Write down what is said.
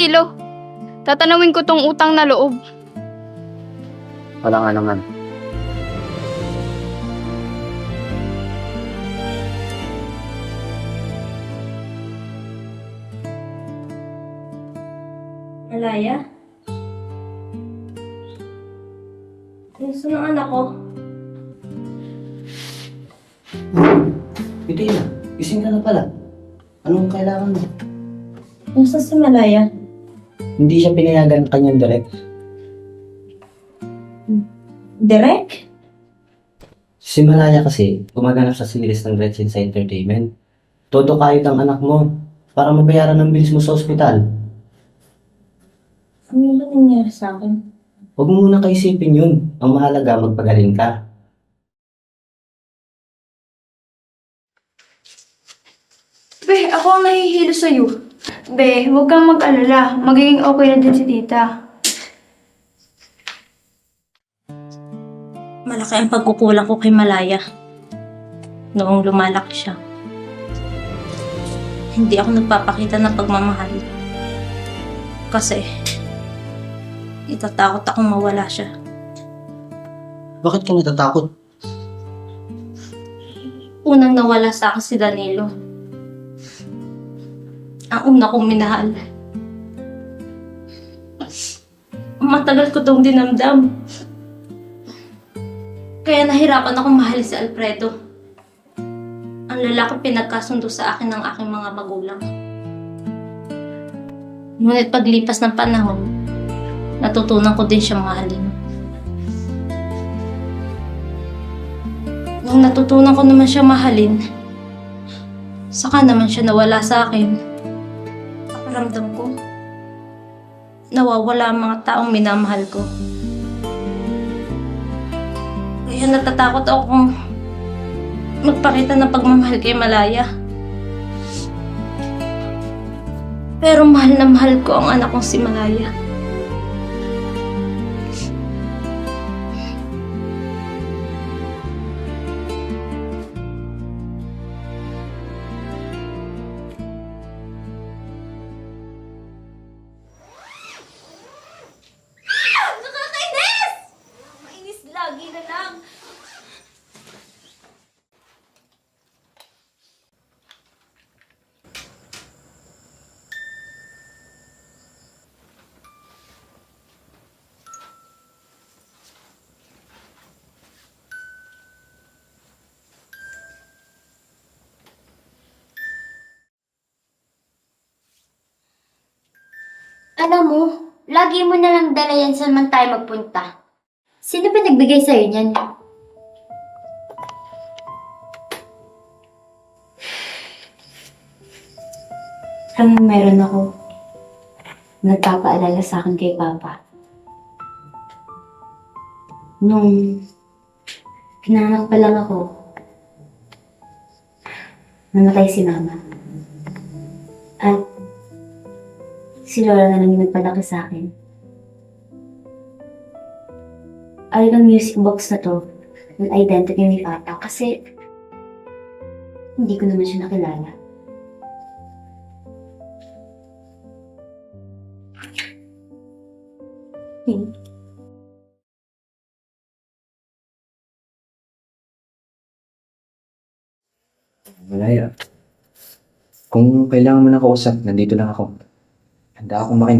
Kilo, tatanawin ko tong utang na loob. Wala nga naman. Alaya? Gusto ng anak ko. Ito yun. Gising ka na pala. Anong kailangan mo? Gusto si Malaya? Hindi siya pinayagan ng kanyang direct. Direk? Si Malaya kasi, gumaganap sa series ng Gretchen sa entertainment. Todo kayod ang anak mo para mabayaran ng bills mo sa ospital. Ano ba nangyari sa akin? Huwag mo muna kaisipin yun. Ang mahalaga, magpagaling ka. Be, ako ang nahihilo sa'yo. Be, huwag kang mag-alala. Magiging okay na din si tita. Malaki ang pagkukulang ko kay Malaya. Noong lumalaki siya. Hindi ako nagpapakita ng pagmamahal. Kasi, itatakot akong mawala siya. Bakit ka natatakot? Unang nawala sa akin si Danilo. Ang una kong minahal. Matagal ko tong dinamdam. Kaya nahirapan akong mahalin si Alfredo. Ang lalaki pinagkasundo sa akin ng aking mga magulang. Ngunit paglipas ng panahon, natutunan ko din siyang mahalin. Nung natutunan ko naman siya mahalin, saka naman siya nawala sa akin. Pakiramdam ko, nawawala ang mga taong minamahal ko. Kaya natatakot akong magpakita ng pagmamahal kay Malaya. Pero mahal na mahal ko ang anak kong si Malaya. Nakakainis! Mainis lagi na lang. Alam mo, lagi mo na lang dala yan saan man tayo magpunta. Sino ba nagbigay sa'yo niyan? Meron ako nagpapaalala sa akin kay Papa. Nung pinanganak pa lang ako, namatay si Mama. At si Lola na lang yung nagpalaki sa akin. Ay, ang music box na to, yung identity ni Papa, kasi hindi ko naman siya nakilala. Malaya. Kung kailangan mo na kausap, nandito lang ako. Handa akong makinig.